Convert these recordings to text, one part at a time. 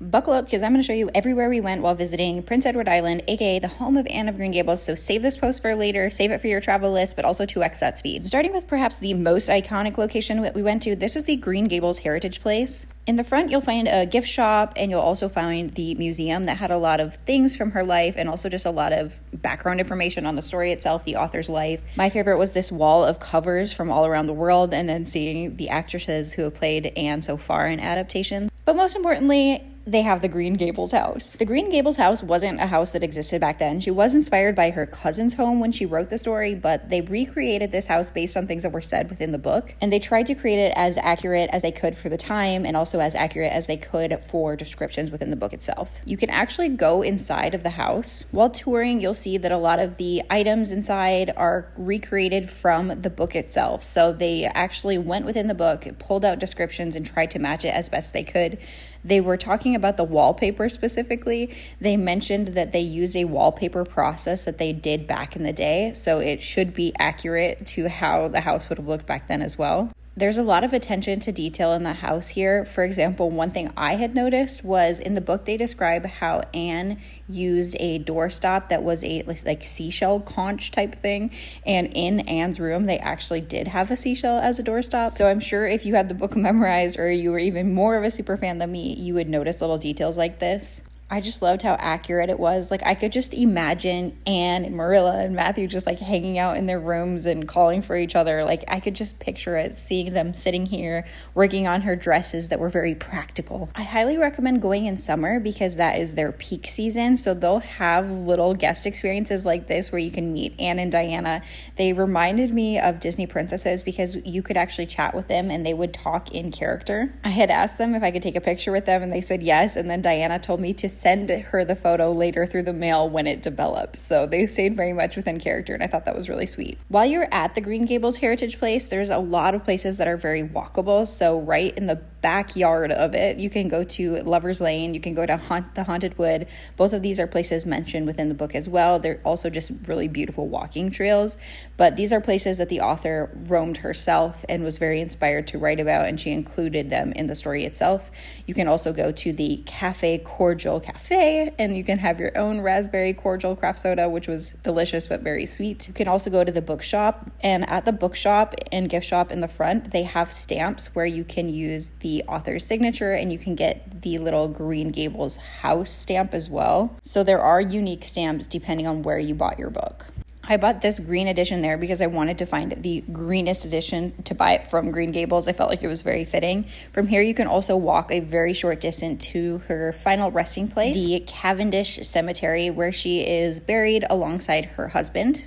Buckle up because I'm going to show you everywhere we went while visiting Prince Edward Island, aka the home of Anne of Green Gables. So save this post for later, save it for your travel list, but also 2x that speed. Starting with perhaps the most iconic location that we went to, this is the Green Gables Heritage Place. In the front, you'll find a gift shop, and you'll also find the museum that had a lot of things from her life and also just a lot of background information on the story itself, the author's life. My favorite was this wall of covers from all around the world, and then seeing the actresses who have played Anne so far in adaptations. But most importantly, they have the Green Gables house. The Green Gables house wasn't a house that existed back then. She was inspired by her cousin's home when she wrote the story, but they recreated this house based on things that were said within the book. And they tried to create it as accurate as they could for the time and also as accurate as they could for descriptions within the book itself. You can actually go inside of the house. While touring, you'll see that a lot of the items inside are recreated from the book itself. So they actually went within the book, pulled out descriptions, and tried to match it as best they could. They were talking about the wallpaper specifically. They mentioned that they used a wallpaper process that they did back in the day, so it should be accurate to how the house would have looked back then as well. There's a lot of attention to detail in the house here. For example, one thing I had noticed was in the book they describe how Anne used a doorstop that was a like seashell conch type thing, and in Anne's room they actually did have a seashell as a doorstop. So I'm sure if you had the book memorized or you were even more of a super fan than me, you would notice little details like this. I just loved how accurate it was. Like, I could just imagine Anne and Marilla and Matthew just like hanging out in their rooms and calling for each other. Like, I could just picture it, seeing them sitting here working on her dresses that were very practical. I highly recommend going in summer because that is their peak season. So they'll have little guest experiences like this where you can meet Anne and Diana. They reminded me of Disney princesses because you could actually chat with them and they would talk in character. I had asked them if I could take a picture with them and they said yes. And then Diana told me to send her the photo later through the mail when it develops. So they stayed very much within character, and I thought that was really sweet. While you're at the Green Gables Heritage Place, there's a lot of places that are very walkable. So right in the backyard of it, you can go to Lover's Lane, you can go to the Haunted Wood. Both of these are places mentioned within the book as well. They're also just really beautiful walking trails, but these are places that the author roamed herself and was very inspired to write about, and she included them in the story itself. You can also go to the Cafe Cordial Cafe, and you can have your own raspberry cordial craft soda, which was delicious but very sweet. You can also go to the bookshop, and at the bookshop and gift shop in the front, they have stamps where you can use the author's signature, and you can get the little Green Gables house stamp as well. So there are unique stamps depending on where you bought your book. I bought this green edition there because I wanted to find the greenest edition to buy it from Green Gables. I felt like it was very fitting. From here, you can also walk a very short distance to her final resting place, the Cavendish Cemetery, where she is buried alongside her husband.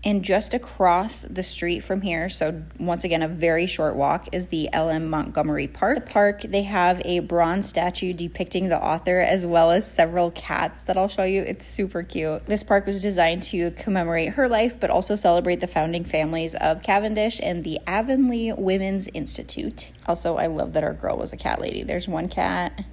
And just across the street from here, so once again, a very short walk, is the Montgomery Park. The park, they have a bronze statue depicting the author as well as several cats that I'll show you. It's super cute. This park was designed to commemorate her life, but also celebrate the founding families of Cavendish and the Avonlea Women's Institute. Also, I love that our girl was a cat lady. There's one cat.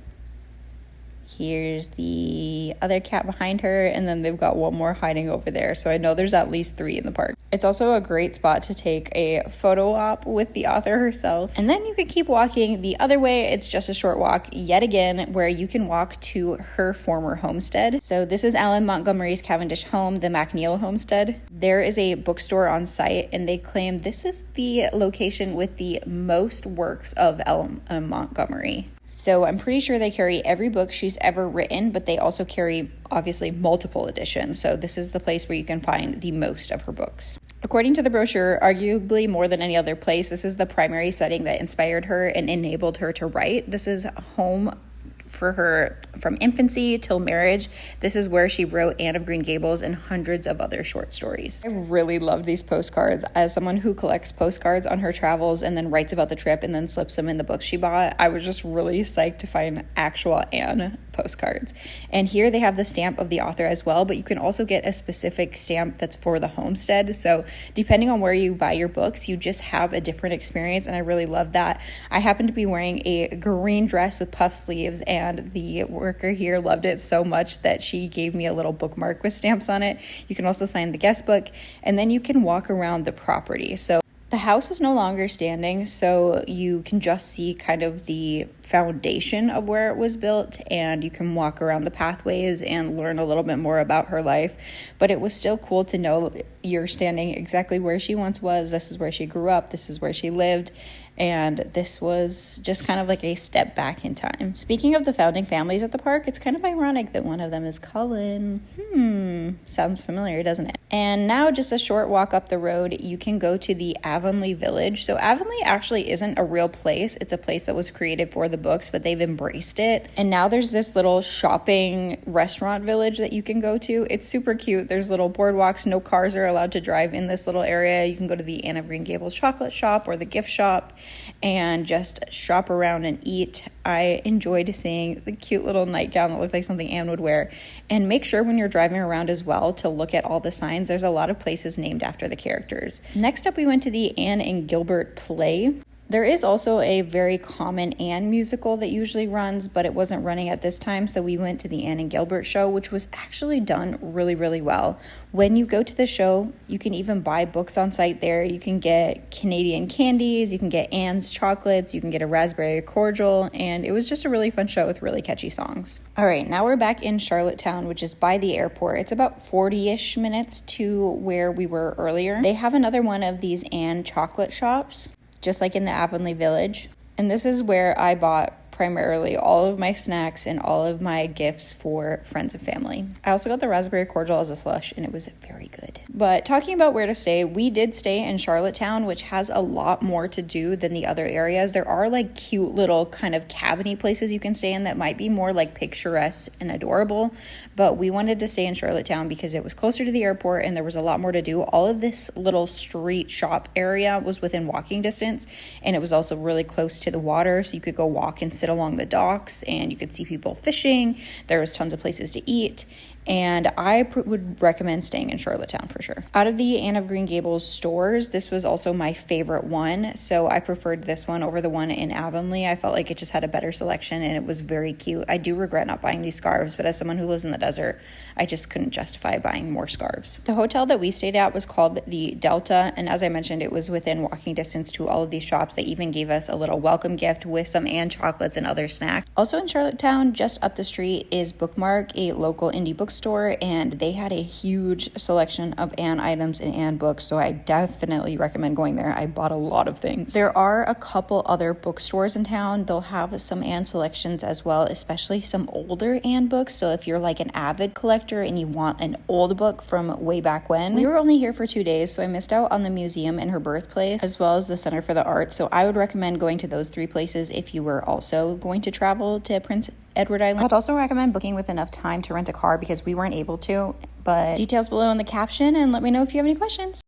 Here's the other cat behind her, and then they've got one more hiding over there. So I know there's at least 3 in the park. It's also a great spot to take a photo op with the author herself. And then you can keep walking the other way. It's just a short walk yet again, where you can walk to her former homestead. So this is Ellen Montgomery's Cavendish home, the McNeil homestead. There is a bookstore on site, and they claim this is the location with the most works of Ellen Montgomery. So I'm pretty sure they carry every book she's ever written, but they also carry, obviously, multiple editions. So this is the place where you can find the most of her books. According to the brochure, arguably more than any other place, this is the primary setting that inspired her and enabled her to write. This is home for her from infancy till marriage. This is where she wrote Anne of Green Gables and hundreds of other short stories. I really love these postcards. As someone who collects postcards on her travels and then writes about the trip and then slips them in the books she bought, I was just really psyched to find actual Anne postcards. And here they have the stamp of the author as well, but you can also get a specific stamp that's for the homestead. So depending on where you buy your books, you just have a different experience, and I really love that. I happen to be wearing a green dress with puff sleeves, and the worker here loved it so much that she gave me a little bookmark with stamps on it. You can also sign the guest book, and then you can walk around the property. So The house is no longer standing, so you can just see kind of the foundation of where it was built, and you can walk around the pathways and learn a little bit more about her life. But it was still cool to know you're standing exactly where she once was. This is where she grew up. This is where she lived. And this was just kind of like a step back in time. Speaking of the founding families at the park, it's kind of ironic that one of them is Cullen. Sounds familiar, doesn't it? And now just a short walk up the road, you can go to the Avonlea Village. So Avonlea actually isn't a real place. It's a place that was created for the books, but they've embraced it. And now there's this little shopping restaurant village that you can go to. It's super cute. There's little boardwalks. No cars are allowed to drive in this little area. You can go to the Anne of Green Gables chocolate shop or the gift shop and just shop around and eat. I enjoyed seeing the cute little nightgown that looked like something Anne would wear. And make sure when you're driving around as well to look at all the signs. There's a lot of places named after the characters. Next up, we went to the Anne and Gilbert play. There is also a very common Anne musical that usually runs, but it wasn't running at this time, so we went to the Anne and Gilbert show, which was actually done really, really well. When you go to the show, you can even buy books on site there. You can get Canadian candies, you can get Anne's chocolates, you can get a raspberry cordial, and it was just a really fun show with really catchy songs. All right, now we're back in Charlottetown, which is by the airport. It's about 40-ish minutes to where we were earlier. They have another one of these Anne chocolate shops, just like in the Avonlea Village. And this is where I bought primarily all of my snacks and all of my gifts for friends and family. I also got the raspberry cordial as a slush, and it was very good. But talking about where to stay, we did stay in Charlottetown, which has a lot more to do than the other areas. There are like cute little kind of cabiny places you can stay in that might be more like picturesque and adorable, but we wanted to stay in Charlottetown because it was closer to the airport and there was a lot more to do. All of this little street shop area was within walking distance, and it was also really close to the water, so you could go walk and sit along the docks and you could see people fishing. There was tons of places to eat, and I would recommend staying in Charlottetown for sure. Out of the Anne of Green Gables stores, this was also my favorite one, so I preferred this one over the one in Avonlea. I felt like it just had a better selection and it was very cute. I do regret not buying these scarves, but as someone who lives in the desert, I just couldn't justify buying more scarves. The hotel that we stayed at was called the Delta, and as I mentioned, it was within walking distance to all of these shops. They even gave us a little welcome gift with some Anne chocolates and other snacks. Also in Charlottetown, just up the street, is Bookmark, a local indie bookstore, and they had a huge selection of Anne items and Anne books, so I definitely recommend going there. I bought a lot of things. There are a couple other bookstores in town. They'll have some Anne selections as well, especially some older Anne books, so if you're like an avid collector and you want an old book from way back when. We were only here for 2 days, so I missed out on the museum and her birthplace, as well as the Center for the Arts, so I would recommend going to those 3 places if you were also going to travel to Prince Edward Island. I'd also recommend booking with enough time to rent a car because we weren't able to, but details below in the caption, and let me know if you have any questions.